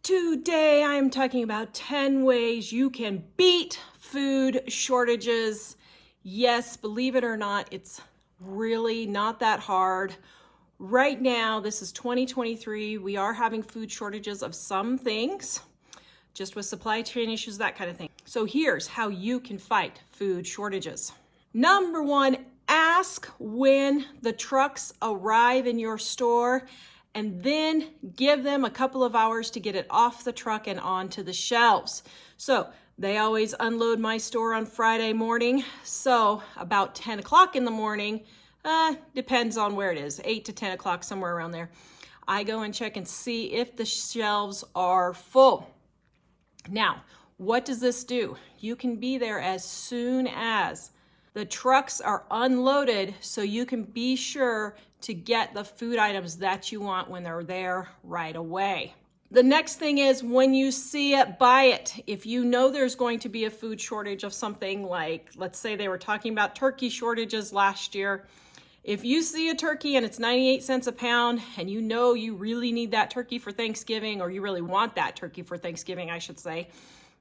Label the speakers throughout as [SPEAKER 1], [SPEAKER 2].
[SPEAKER 1] Today I am talking about 10 ways you can beat food shortages. Yes, believe it or not, it's really not that hard. Right now, this is 2023. We are having food shortages of some things, just with supply chain issues, that kind of thing. So here's how you can fight food shortages. Number one, ask when the trucks arrive in your store, and then give them a couple of hours to get it off the truck and onto the shelves. So they always unload my store on Friday morning. So about 10 o'clock in the morning, depends on where it is, 8 to 10 o'clock, somewhere around there, I go and check and see if the shelves are full. Now, what does this do? You can be there as soon as the trucks are unloaded, so you can be sure to get the food items that you want when they're there right away. The next thing is, when you see it, buy it. If you know there's going to be a food shortage of something, like, let's say they were talking about turkey shortages last year. If you see a turkey and it's 98 cents a pound, and you know you really need that turkey for Thanksgiving, or you really want that turkey for Thanksgiving, I should say,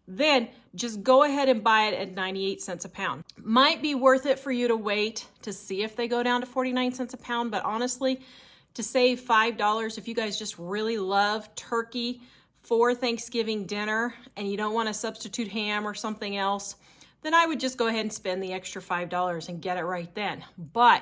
[SPEAKER 1] then just go ahead and buy it at 98 cents a pound. Might be worth it for you to wait to see if they go down to 49 cents a pound, but honestly, to save $5, if you guys just really love turkey for Thanksgiving dinner and you don't want to substitute ham or something else, then I would just go ahead and spend the extra $5 and get it right then. But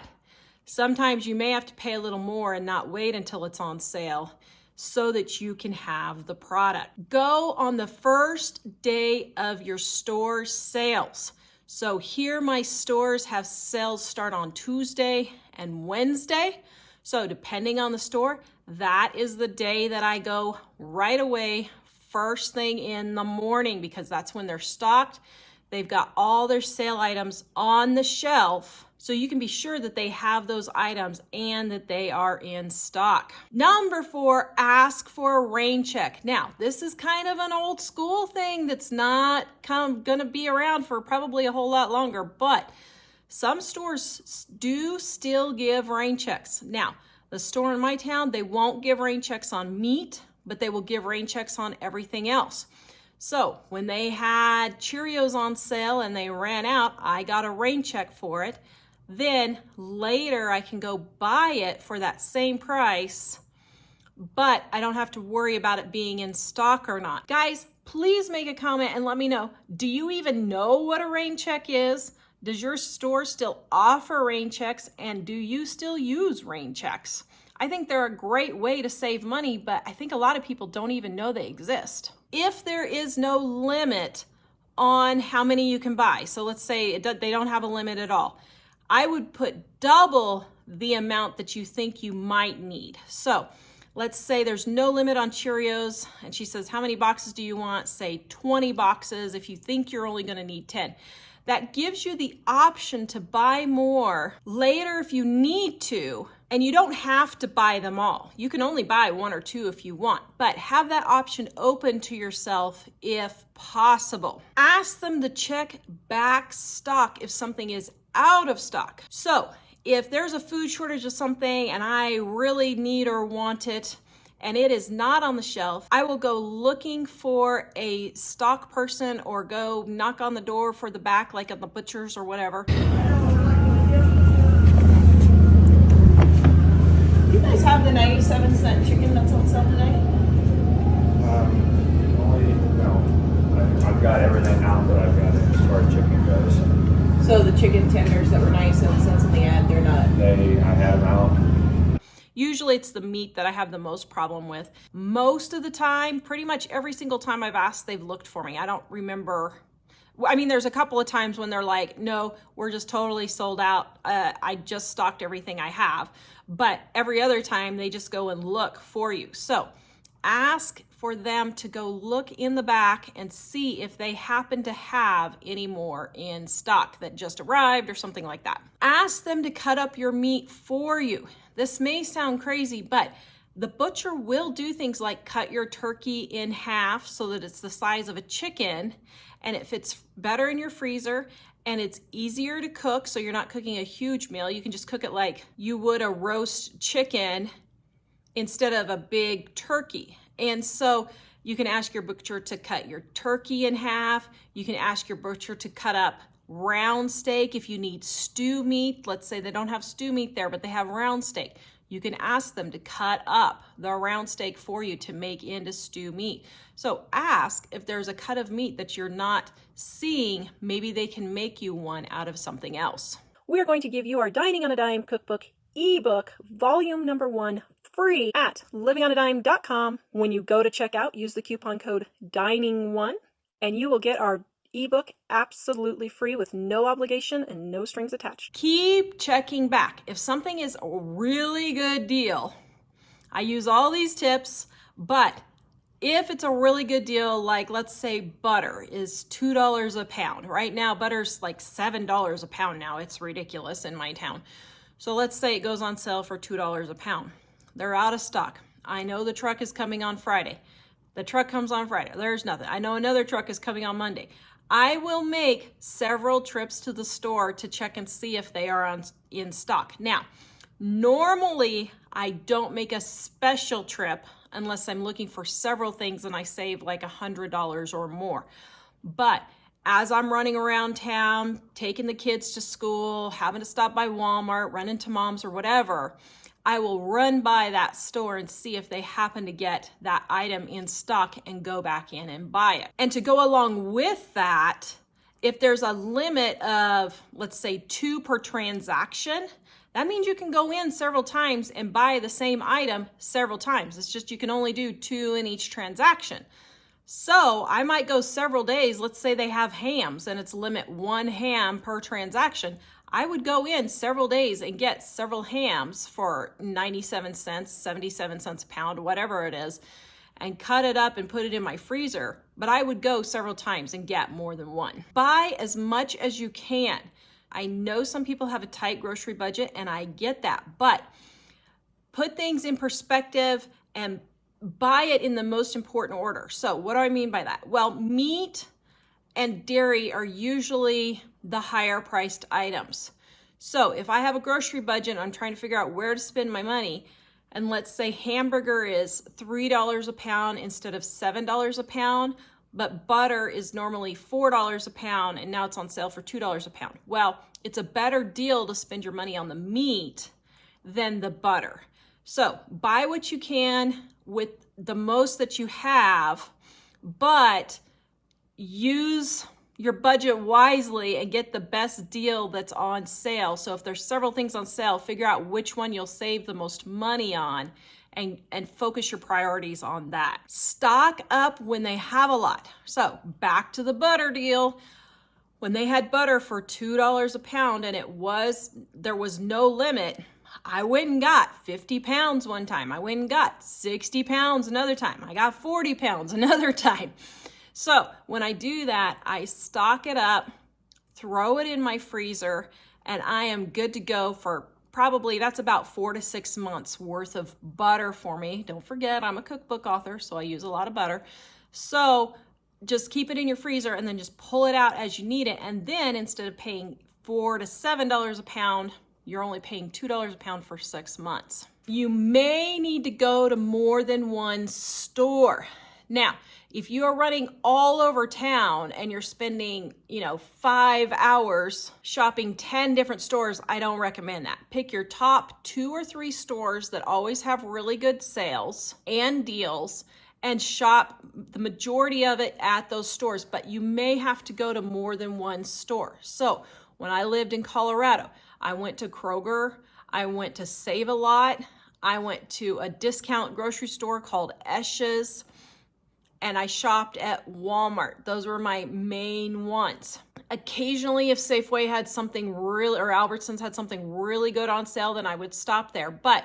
[SPEAKER 1] sometimes you may have to pay a little more and not wait until it's on sale, so that you can have the product. Go on the first day of your store sales. So here my stores have sales start on Tuesday and Wednesday. So depending on the store, that is the day that I go right away, first thing in the morning, because that's when they're stocked. They've got all their sale items on the shelf, so you can be sure that they have those items and that they are in stock. Number 4, ask for a rain check. Now, this is kind of an old school thing that's not gonna be around for probably a whole lot longer, but some stores do still give rain checks. Now, the store in my town, they won't give rain checks on meat, but they will give rain checks on everything else. So when they had Cheerios on sale and they ran out, I got a rain check for it. Then later I can go buy it for that same price, but I don't have to worry about it being in stock or not. Guys, please make a comment and let me know, do you even know what a rain check is? Does your store still offer rain checks, and do you still use rain checks? I think they're a great way to save money, but I think a lot of people don't even know they exist. If there is no limit on how many you can buy, so let's say they don't have a limit at all, I would put double the amount that you think you might need. So let's say there's no limit on Cheerios, and she says, how many boxes do you want? Say 20 boxes if you think you're only gonna need 10. That gives you the option to buy more later if you need to, and you don't have to buy them all. You can only buy 1 or 2 if you want, but have that option open to yourself if possible. Ask them to check back stock if something is out of stock. So if there's a food shortage of something and I really need or want it, and it is not on the shelf, I will go looking for a stock person or go knock on the door for the back, like at the butcher's or whatever. You guys have the 97-cent chicken that's on sale today?
[SPEAKER 2] I've got everything now that I've got as far as chicken goes.
[SPEAKER 1] So the chicken tenders that were 97 cents in the ad, they're not?
[SPEAKER 2] I have out.
[SPEAKER 1] Usually it's the meat that I have the most problem with. Most of the time, pretty much every single time I've asked, they've looked for me. I don't remember. I mean, there's a couple of times when they're like, no, we're just totally sold out. I just stocked everything I have. But every other time they just go and look for you. So ask for them to go look in the back and see if they happen to have any more in stock that just arrived or something like that. Ask them to cut up your meat for you. This may sound crazy, but the butcher will do things like cut your turkey in half so that it's the size of a chicken and it fits better in your freezer, and it's easier to cook, so you're not cooking a huge meal. You can just cook it like you would a roast chicken instead of a big turkey. And so You can ask your butcher to cut your turkey in half. You can ask your butcher to cut up round steak if you need stew meat. Let's say they don't have stew meat there, but they have round steak. You can ask them to cut up the round steak for you to make into stew meat. So ask if there's a cut of meat that you're not seeing. Maybe they can make you one out of something else.
[SPEAKER 3] We're going to give you our Dining on a Dime cookbook ebook, volume number 1, free at livingonadime.com. When you go to checkout, use the coupon code DINING1 and you will get our ebook absolutely free with no obligation and no strings attached.
[SPEAKER 1] Keep checking back. If something is a really good deal, I use all these tips, but if it's a really good deal, like let's say butter is $2 a pound. Right now, butter's like $7 a pound now. It's ridiculous in my town. So let's say it goes on sale for $2 a pound. They're out of stock. I know the truck is coming on Friday. The truck comes on Friday. There's nothing. I know another truck is coming on Monday. I will make several trips to the store to check and see if they are in stock. Now, normally I don't make a special trip unless I'm looking for several things and I save like $100 or more. But as I'm running around town, taking the kids to school, having to stop by Walmart, run into Mom's or whatever, I will run by that store and see if they happen to get that item in stock and go back in and buy it. And to go along with that, if there's a limit of, let's say, 2 per transaction, that means you can go in several times and buy the same item several times. It's just you can only do 2 in each transaction. So I might go several days. Let's say they have hams and it's limit 1 ham per transaction. I would go in several days and get several hams for 97 cents, 77 cents a pound, whatever it is, and cut it up and put it in my freezer. But I would go several times and get more than one. Buy as much as you can. I know some people have a tight grocery budget and I get that, but put things in perspective and buy it in the most important order. So what do I mean by that? Well, meat and dairy are usually the higher priced items. So if I have a grocery budget, I'm trying to figure out where to spend my money, and let's say hamburger is $3 a pound instead of $7 a pound, but butter is normally $4 a pound and now it's on sale for $2 a pound. Well, it's a better deal to spend your money on the meat than the butter. So buy what you can with the most that you have, but use your budget wisely and get the best deal that's on sale. So if there's several things on sale, figure out which one you'll save the most money on and focus your priorities on that. Stock up when they have a lot. So back to the butter deal. When they had butter for $2 a pound and there was no limit, I went and got 50 pounds one time. I went and got 60 pounds another time. I got 40 pounds another time. So when I do that, I stock it up, throw it in my freezer, and I am good to go for probably, that's about 4 to 6 months worth of butter for me. Don't forget, I'm a cookbook author, so I use a lot of butter. So just keep it in your freezer and then just pull it out as you need it. And then instead of paying $4 to $7 a pound, you're only paying $2 a pound for 6 months. You may need to go to more than one store. Now, if you are running all over town and you're spending, 5 hours shopping 10 different stores, I don't recommend that. Pick your top 2 or 3 stores that always have really good sales and deals and shop the majority of it at those stores, but you may have to go to more than one store. So when I lived in Colorado, I went to Kroger, I went to Save-A-Lot, I went to a discount grocery store called Esch's, and I shopped at Walmart. Those were my main ones. Occasionally, if Safeway had something really, or Albertsons had something really good on sale, then I would stop there. But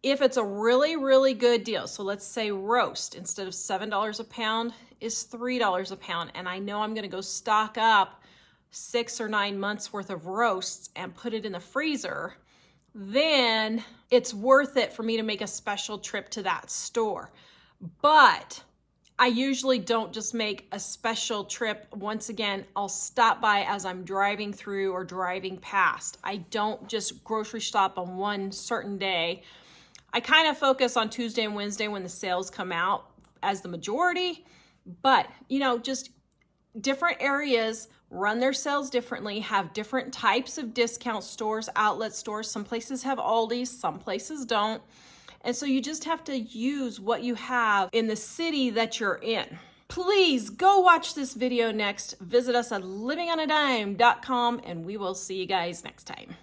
[SPEAKER 1] if it's a really, really good deal, so let's say roast, instead of $7 a pound, is $3 a pound, and I know I'm gonna go stock up 6 or 9 months worth of roasts and put it in the freezer, then it's worth it for me to make a special trip to that store. But I usually don't just make a special trip. Once again, I'll stop by as I'm driving through or driving past. I don't just grocery shop on one certain day. I kind of focus on Tuesday and Wednesday when the sales come out as the majority, but you know, just different areas run their sales differently, have different types of discount stores, outlet stores. Some places have Aldi's, some places don't. And so you just have to use what you have in the city that you're in. Please go watch this video next. Visit us at livingonadime.com and we will see you guys next time.